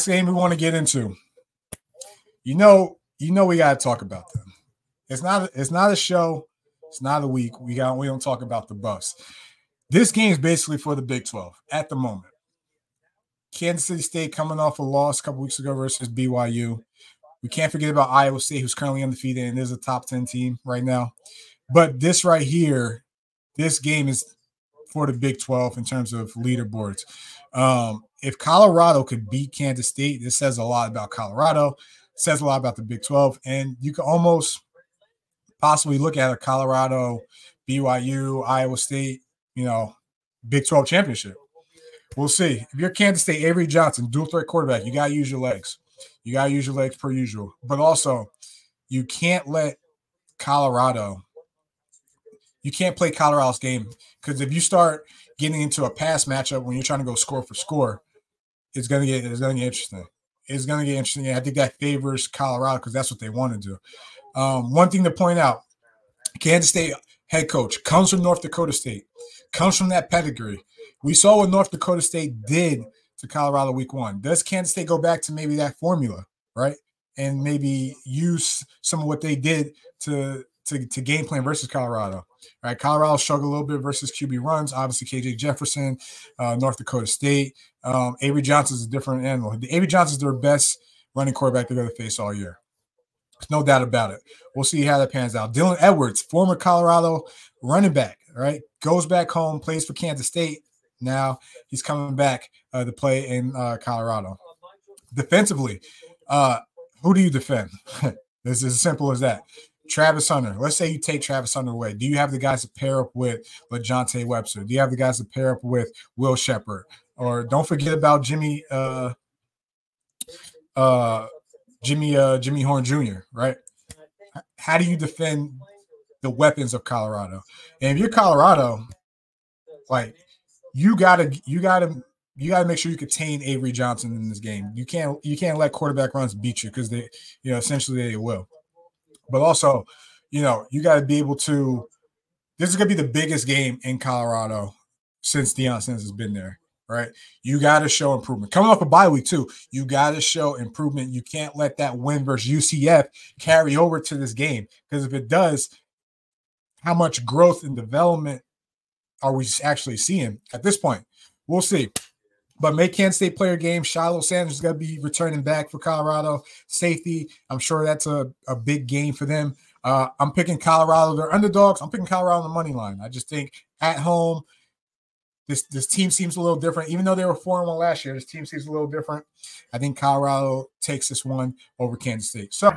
Game we want to get into. You know we gotta talk about them. It's not a show, it's not a week. We don't talk about the Buffs. This game is basically for the Big 12 at the moment. Kansas City State coming off a loss a couple weeks ago versus BYU. We can't forget about Iowa State, who's currently undefeated and is a top 10 team right now. But this right here, this game is for the Big 12 in terms of leaderboards. If Colorado could beat Kansas State, this says a lot about Colorado, says a lot about the Big 12, and you could almost possibly look at a Colorado, BYU, Iowa State, Big 12 championship. We'll see. If you're Kansas State, Avery Johnson, dual threat quarterback, you got to use your legs. You got to use your legs per usual. But also, you can't let Colorado – you can't play Colorado's game, because if you start getting into a pass matchup when you're trying to go score for score, it's gonna get interesting. It's gonna get interesting. I think that favors Colorado because that's what they want to do. One thing to point out: Kansas State head coach comes from North Dakota State, comes from that pedigree. We saw what North Dakota State did to Colorado week 1. Does Kansas State go back to maybe that formula, right, and maybe use some of what they did to game plan versus Colorado? Right, Colorado struggled a little bit versus QB runs. Obviously, KJ Jefferson, North Dakota State. Avery Johnson's a different animal. Avery Johnson's their best running quarterback they're going to face all year. There's no doubt about it. We'll see how that pans out. Dylan Edwards, former Colorado running back, right, goes back home, plays for Kansas State. Now he's coming back to play in Colorado. Defensively, who do you defend? This is as simple as that. Travis Hunter. Let's say you take Travis Hunter away. Do you have the guys to pair up with LaJohntay Webster? Do you have the guys to pair up with Will Shepherd? Or don't forget about Jimmy Horn Jr., right? How do you defend the weapons of Colorado? And if you're Colorado, like you gotta make sure you contain Avery Johnson in this game. You can't let quarterback runs beat you, because they, essentially they will. But also, you got to be able to – this is going to be the biggest game in Colorado since Deion Sanders has been there, right? You got to show improvement. Coming off a bye week, too, you got to show improvement. You can't let that win versus UCF carry over to this game, because if it does, how much growth and development are we actually seeing at this point? We'll see. But make Kansas State player game. Shiloh Sanders is going to be returning back for Colorado. Safety, I'm sure that's a big game for them. I'm picking Colorado. They're underdogs. I'm picking Colorado on the money line. I just think at home, this team seems a little different. Even though they were 4-1 last year, this team seems a little different. I think Colorado takes this one over Kansas State. So